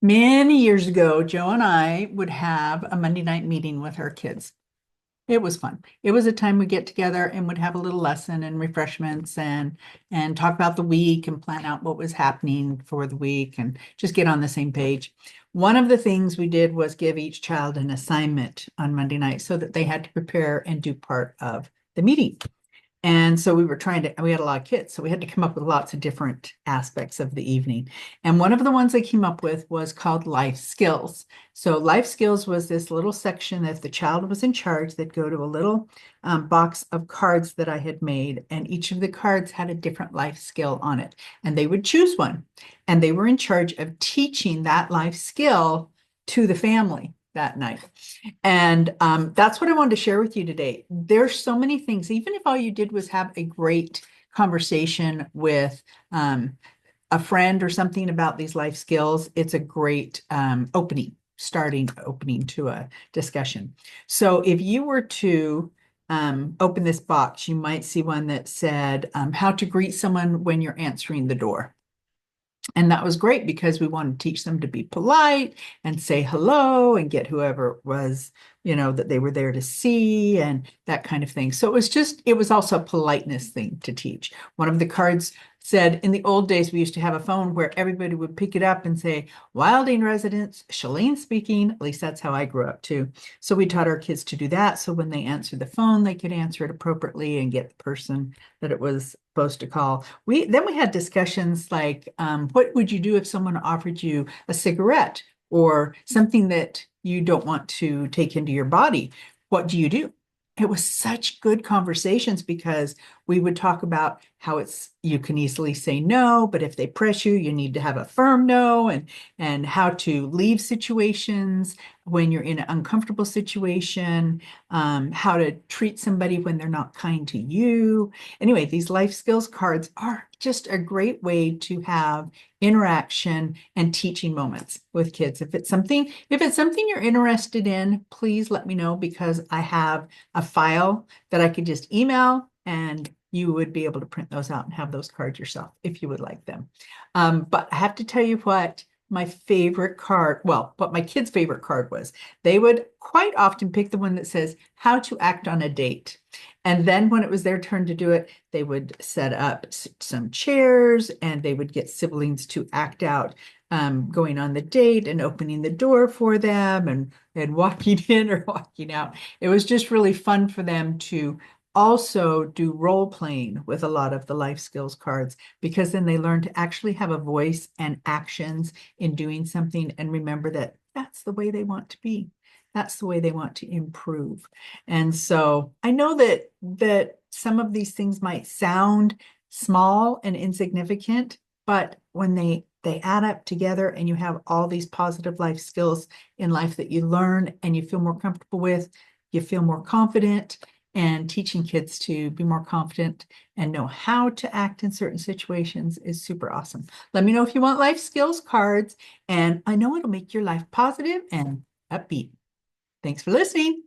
Many years ago, Joe and I would have a Monday night meeting with our kids. It was fun. It was a time we get together and would have a little lesson and refreshments and talk about the week and plan out what was happening for the week and just get on the same page. One of the things we did was give each child an assignment on Monday night so that they had to prepare and do part of the meeting. And so we had a lot of kids, so we had to come up with lots of different aspects of the evening. And one of the ones I came up with was called life skills. So life skills was this little section that if the child was in charge, they'd go to a little box of cards that I had made, and each of the cards had a different life skill on it. And they would choose one, and they were in charge of teaching that life skill to the family that night. And that's what I wanted to share with you today. There's so many things, even if all you did was have a great conversation with a friend or something about these life skills, it's a great starting opening to a discussion. So if you were to open this box, you might see one that said how to greet someone when you're answering the door. And that was great because we wanted to teach them to be polite and say hello and get whoever it was, that they were there to see and that kind of thing. So it was also a politeness thing to teach. One of the cards said, in the old days, we used to have a phone where everybody would pick it up and say, Wilding residence, Shalene speaking. At least that's how I grew up too. So we taught our kids to do that. So when they answered the phone, they could answer it appropriately and get the person that it was supposed to call. We had discussions like, what would you do if someone offered you a cigarette or something that you don't want to take into your body? What do you do? It was such good conversations because we would talk about how you can easily say no, but if they press you, you need to have a firm no, and how to leave situations when you're in an uncomfortable situation, how to treat somebody when they're not kind to you. Anyway, these life skills cards are just a great way to have interaction and teaching moments with kids. If it's something you're interested in, please let me know because I have a file that I could just email and you would be able to print those out and have those cards yourself if you would like them. But I have to tell you what my favorite card, what my kids' favorite card was. They would quite often pick the one that says how to act on a date. And then when it was their turn to do it, they would set up some chairs and they would get siblings to act out going on the date and opening the door for them and walking in or walking out. It was just really fun for them to also do role playing with a lot of the life skills cards because then they learn to actually have a voice and actions in doing something and remember that that's the way they want to be. That's the way they want to improve. And so I know that some of these things might sound small and insignificant, but when they add up together and you have all these positive life skills in life that you learn and you feel more comfortable with, you feel more confident, and teaching kids to be more confident and know how to act in certain situations is super awesome. Let me know if you want life skills cards, and I know it'll make your life positive and upbeat. Thanks for listening.